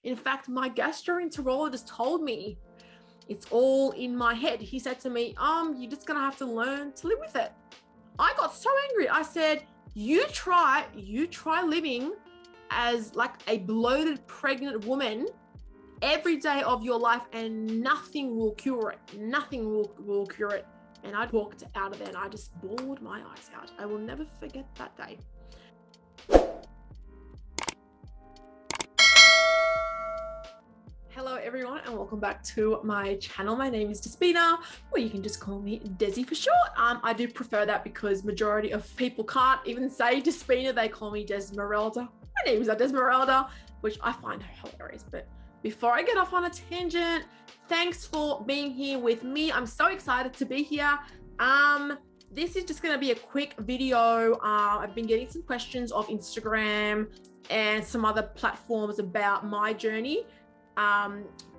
In fact, my gastroenterologist told me it's all in my head. He said to me, you're just gonna have to learn to live with it. I got so angry. I said, you try living as like a bloated pregnant woman every day of your life and nothing will cure it. Nothing will cure it. And I walked out of there and I just bawled my eyes out. I will never forget that day. Hello everyone and welcome back to my channel. My name is Despina, or you can just call me Desi for short. I do prefer that because majority of people can't even say Despina, they call me Desmeralda. My name is Desmeralda, which I find hilarious. But before I get off on a tangent, thanks for being here with me. I'm so excited to be here. This is just going to be a quick video. I've been getting some questions off Instagram and some other platforms about my journey.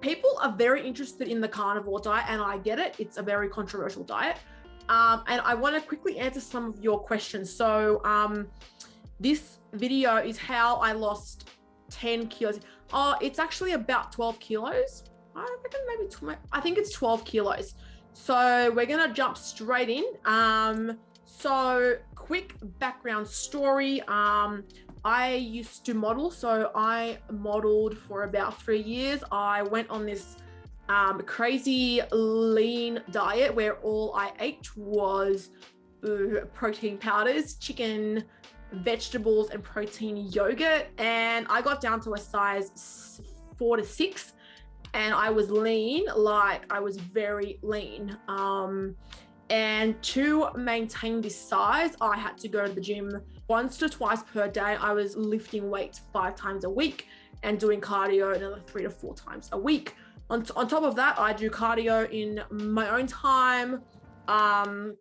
People are very interested in the carnivore diet, and I get it. It's a very controversial diet. And I want to quickly answer some of your questions. So this video is how I lost 10 kilos. Oh, it's actually about 12 kilos. I reckon maybe I think it's 12 kilos. So we're going to jump straight in. So quick background story. I used to model, so I modeled for about 3 years. I went on this crazy lean diet where all I ate was protein powders, chicken, vegetables, and protein yogurt. And I got down to a size 4 to 6, and I was lean, like I was very lean. And to maintain this size, I had to go to the gym once to twice per day. I was lifting weights 5 times a week and doing cardio another 3 to 4 times a week. On top of that, I do cardio in my own time. I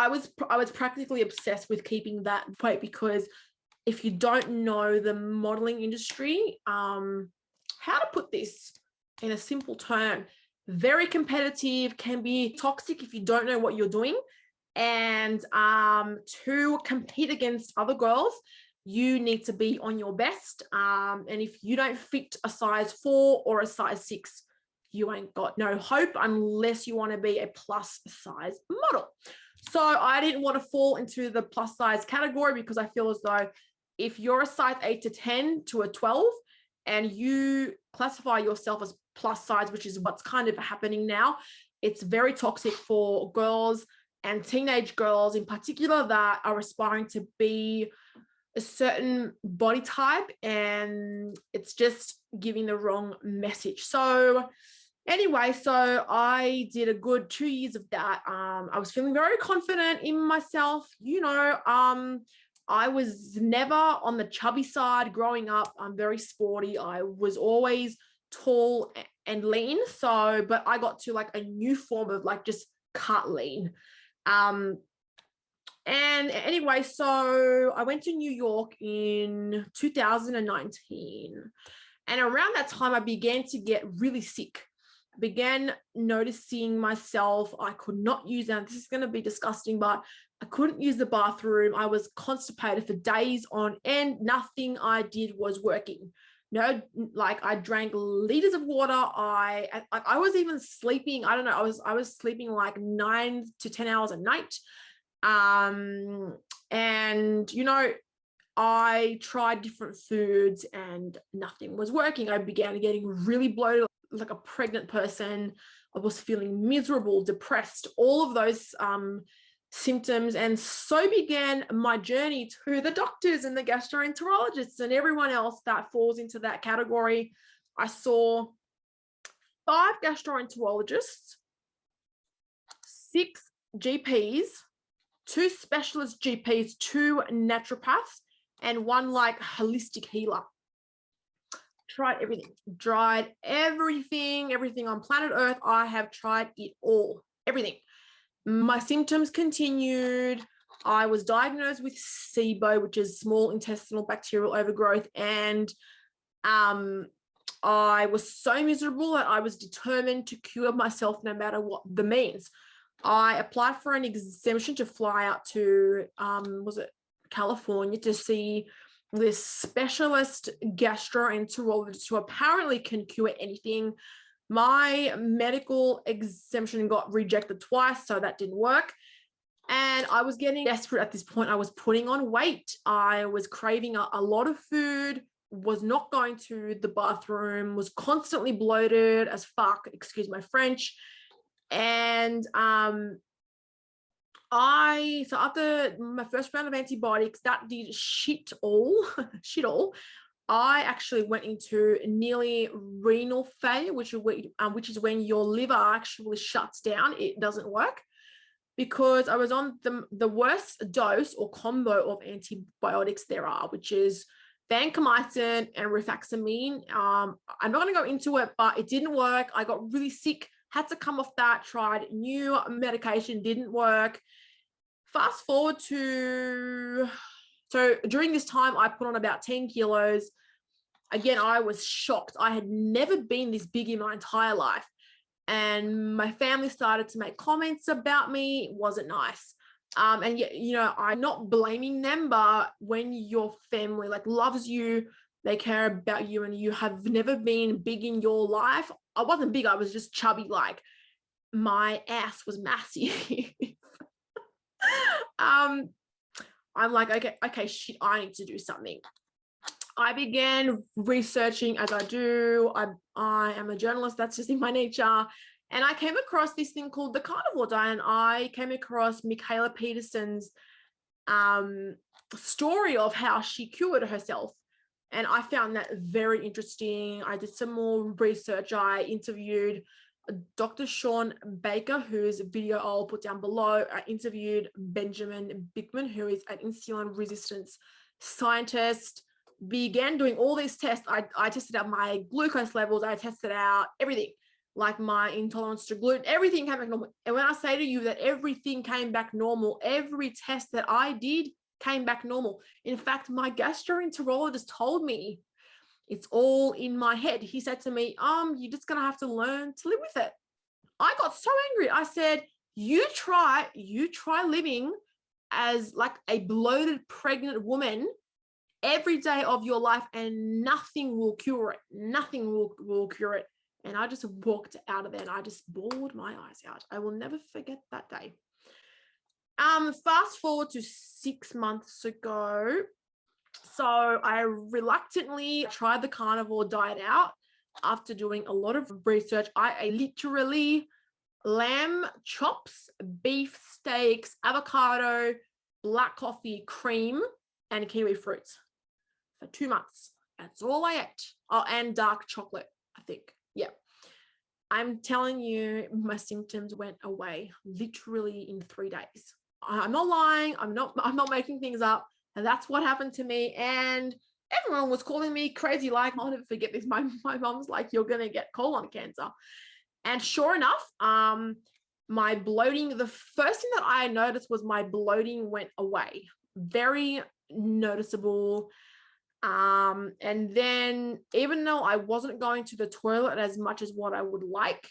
was practically obsessed with keeping that weight, because if you don't know the modeling industry, how to put this in a simple term, very competitive, can be toxic if you don't know what you're doing. And to compete against other girls, you need to be on your best. And if you don't fit a size 4 or a size 6, you ain't got no hope unless you want to be a plus size model. So I didn't want to fall into the plus size category, because I feel as though if you're a size 8 to 10 to a 12 and you classify yourself as plus size, which is what's kind of happening now, it's very toxic for girls and teenage girls in particular that are aspiring to be a certain body type, and it's just giving the wrong message. So anyway, so I did a good 2 years of that. I was feeling very confident in myself. You know, I was never on the chubby side growing up. I'm very sporty. I was always tall and lean. So, but I got to like a new form of like just cut lean. And anyway, so I went to New York in 2019. And around that time, I began to get really sick. I began noticing myself. I could not use, and this is going to be disgusting, but I couldn't use the bathroom. I was constipated for days on end. Nothing I did was working. No, like I drank liters of water. I was even sleeping. I don't know. I was sleeping like 9 to 10 hours a night. And you know, I tried different foods and nothing was working. I began getting really bloated, like a pregnant person. I was feeling miserable, depressed, all of those symptoms. And so began my journey to the doctors and the gastroenterologists and everyone else that falls into that category. I saw 5 gastroenterologists, 6 GPs, 2 specialist GPs, 2 naturopaths, and 1 like holistic healer. Tried everything on planet Earth. I have tried it all, everything. My symptoms continued. I was diagnosed with SIBO, which is small intestinal bacterial overgrowth. And I was so miserable that I was determined to cure myself no matter what the means. I applied for an exemption to fly out to, California to see this specialist gastroenterologist who apparently can cure anything. My medical exemption got rejected twice, so that didn't work. And I was getting desperate at this point. I was putting on weight. I was craving a lot of food, was not going to the bathroom, was constantly bloated as fuck, excuse my French. And so after my first round of antibiotics, that did shit all. I actually went into nearly renal failure, which is when your liver actually shuts down. It doesn't work, because I was on the worst dose or combo of antibiotics there are, which is vancomycin and rifaximin. I'm not going to go into it, but it didn't work. I got really sick, had to come off that, tried new medication, didn't work. Fast forward to, so during this time, I put on about 10 kilos. Again, I was shocked. I had never been this big in my entire life. And my family started to make comments about me. It wasn't nice. And yet, you know, I'm not blaming them, but when your family like loves you, they care about you, and you have never been big in your life. I wasn't big, I was just chubby. Like, my ass was massive. I'm like, okay, shit, I need to do something. I began researching, as I do. I am a journalist, that's just in my nature. And I came across this thing called the Carnivore diet, and I came across Mikhaila Peterson's story of how she cured herself. And I found that very interesting. I did some more research. I interviewed Dr. Sean Baker, whose video I'll put down below. I interviewed Benjamin Bickman, who is an insulin resistance scientist. Began doing all these tests. I tested out my glucose levels. I tested out everything, like my intolerance to gluten. Everything came back normal. And when I say to you that everything came back normal, every test that I did came back normal. In fact, my gastroenterologist told me it's all in my head. He said to me, you're just going to have to learn to live with it. I got so angry. I said, you try living as like a bloated pregnant woman every day of your life, and nothing will cure it. Nothing will cure it. And I just walked out of there, and I just bawled my eyes out. I will never forget that day. Fast forward to 6 months ago. So I reluctantly tried the carnivore diet out after doing a lot of research. I ate literally lamb chops, beef steaks, avocado, black coffee, cream, and kiwi fruits for 2 months. That's all I ate. Oh, and dark chocolate, I think. Yeah. I'm telling you, my symptoms went away literally in 3 days. I'm not lying. I'm not making things up. And that's what happened to me. And everyone was calling me crazy. Like, I'll never forget this. My mom's like, you're going to get colon cancer. And sure enough, my bloating, the first thing that I noticed was my bloating went away. Very noticeable. And then even though I wasn't going to the toilet as much as what I would like,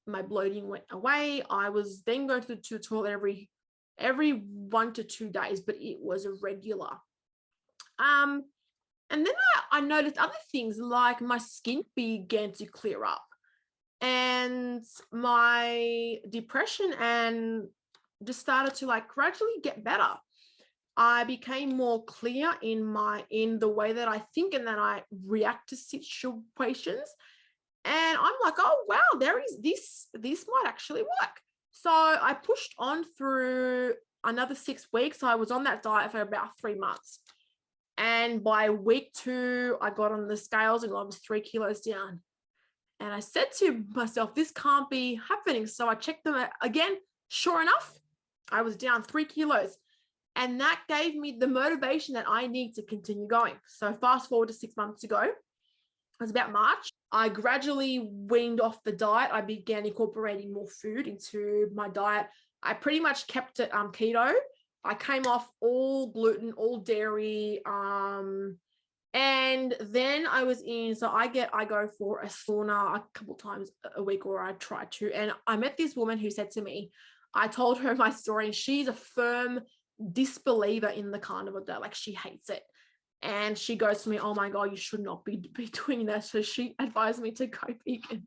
my bloating went away. I was then going to the toilet every 1 to 2 days, but it was irregular. And then I noticed other things, like my skin began to clear up, and my depression and just started to like gradually get better. I became more clear in the way that I think and that I react to situations. And I'm like, oh wow, there is this might actually work. So I pushed on through another 6 weeks. I was on that diet for about 3 months. And by week 2, I got on the scales and I was 3 kilos down. And I said to myself, this can't be happening. So I checked them again. Sure enough, I was down 3 kilos. And that gave me the motivation that I need to continue going. So fast forward to 6 months ago, it was about March. I gradually weaned off the diet. I began incorporating more food into my diet. I pretty much kept it keto. I came off all gluten, all dairy. And then I was in, so I go for a sauna a couple times a week, or I try to. And I met this woman who said to me, I told her my story, and she's a firm disbeliever in the carnivore diet. Like, she hates it. And she goes to me, oh my God, you should not be doing that. So she advised me to go vegan.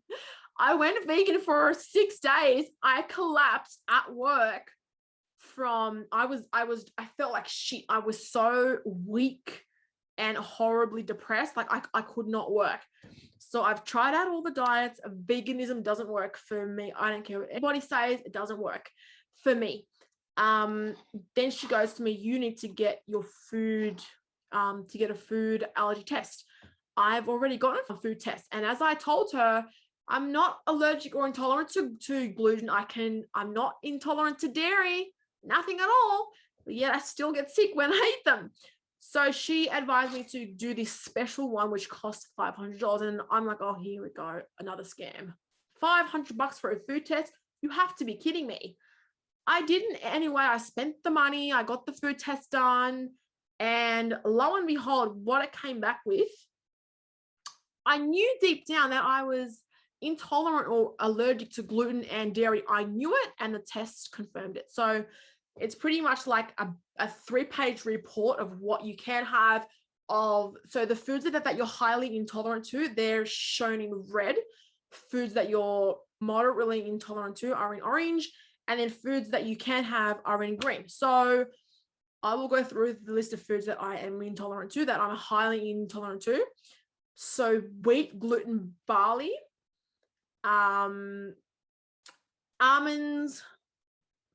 I went vegan for 6 days. I collapsed at work I felt like shit. I was so weak and horribly depressed. Like I could not work. So I've tried out all the diets. Veganism doesn't work for me. I don't care what anybody says, it doesn't work for me. Then she goes to me, you need to get your food, to get a food allergy test. I've already gotten a food test. And as I told her, I'm not allergic or intolerant to gluten. I'm not intolerant to dairy, nothing at all. But yet I still get sick when I eat them. So she advised me to do this special one, which costs $500. And I'm like, oh, here we go. Another scam. $500 for a food test. You have to be kidding me. I didn't anyway. I spent the money. I got the food test done. And lo and behold, what it came back with, I knew deep down that I was intolerant or allergic to gluten and dairy. I knew it, and the test confirmed it. So it's pretty much like a 3-page report of what you can have so the foods that you're highly intolerant to, they're shown in red. Foods that you're moderately intolerant to are in orange, and then foods that you can have are in green. So I will go through the list of foods that I am intolerant to, that I'm highly intolerant to. So wheat, gluten, barley, almonds,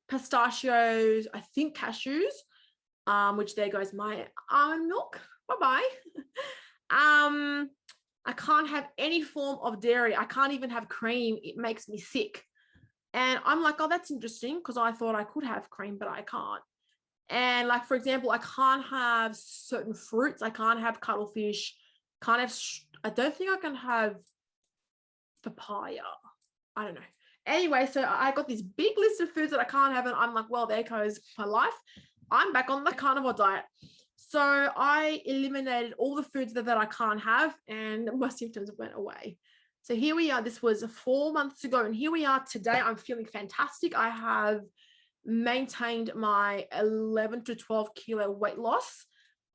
pistachios, I think cashews, which there goes my almond milk. Bye-bye. I can't have any form of dairy. I can't even have cream. It makes me sick. And I'm like, oh, that's interesting, because I thought I could have cream, but I can't. And like, for example, I can't have certain fruits. I can't have cuttlefish. I don't think I can have papaya. I don't know. Anyway, so I got this big list of foods that I can't have, and I'm like, well, there goes my life. I'm back on the carnivore diet. So I eliminated all the foods that I can't have, and my symptoms went away. So here we are. This was 4 months ago, and here we are today. I'm feeling fantastic. I have maintained my 11 to 12 kilo weight loss.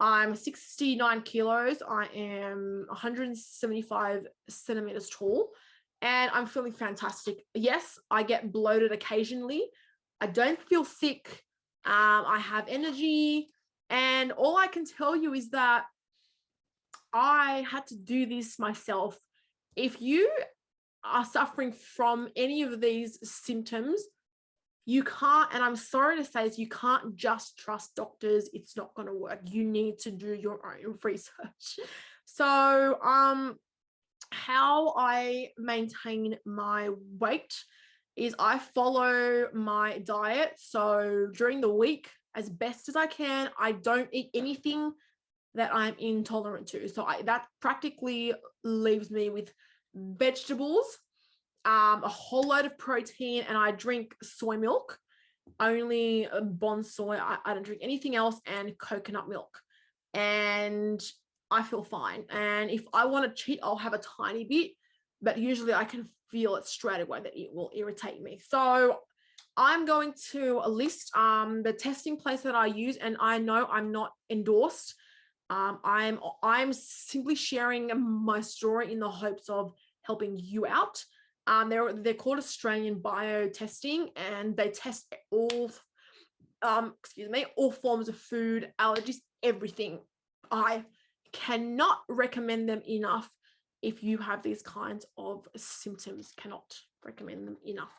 I'm 69 kilos. I am 175 centimeters tall, and I'm feeling fantastic. Yes, I get bloated occasionally. I don't feel sick. I have energy, and all I can tell you is that I had to do this myself. If you are suffering from any of these symptoms, you can't, and I'm sorry to say this, you can't just trust doctors. It's not going to work. You need to do your own research. So, how I maintain my weight is I follow my diet. So during the week, as best as I can, I don't eat anything that I'm intolerant to. So that practically leaves me with vegetables, a whole load of protein, and I drink soy milk, only Bon soy. I don't drink anything else, and coconut milk. And I feel fine. And if I want to cheat, I'll have a tiny bit, but usually I can feel it straight away that it will irritate me. So I'm going to list the testing place that I use, and I know I'm not endorsed. I'm simply sharing my story in the hopes of helping you out. They're called Australian Bio Testing, and they test all forms of food, allergies, everything. I cannot recommend them enough. If you have these kinds of symptoms, cannot recommend them enough.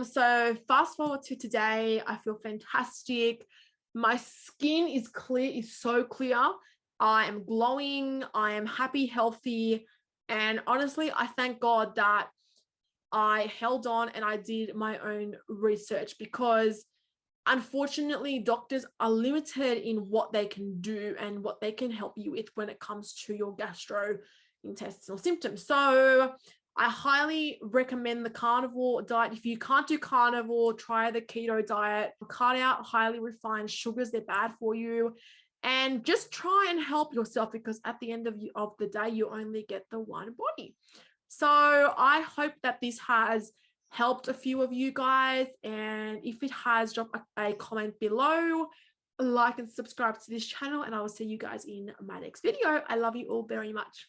So fast forward to today, I feel fantastic. My skin is clear, is so clear. I am glowing. I am happy, healthy. And honestly, I thank God that I held on and I did my own research, because unfortunately, doctors are limited in what they can do and what they can help you with when it comes to your gastrointestinal symptoms. So I highly recommend the carnivore diet. If you can't do carnivore, try the keto diet. Cut out highly refined sugars. They're bad for you. And just try and help yourself, because at the end of the day, you only get the one body. So I hope that this has helped a few of you guys. And if it has, drop a comment below. like and subscribe to this channel, and I will see you guys in my next video. I love you all very much.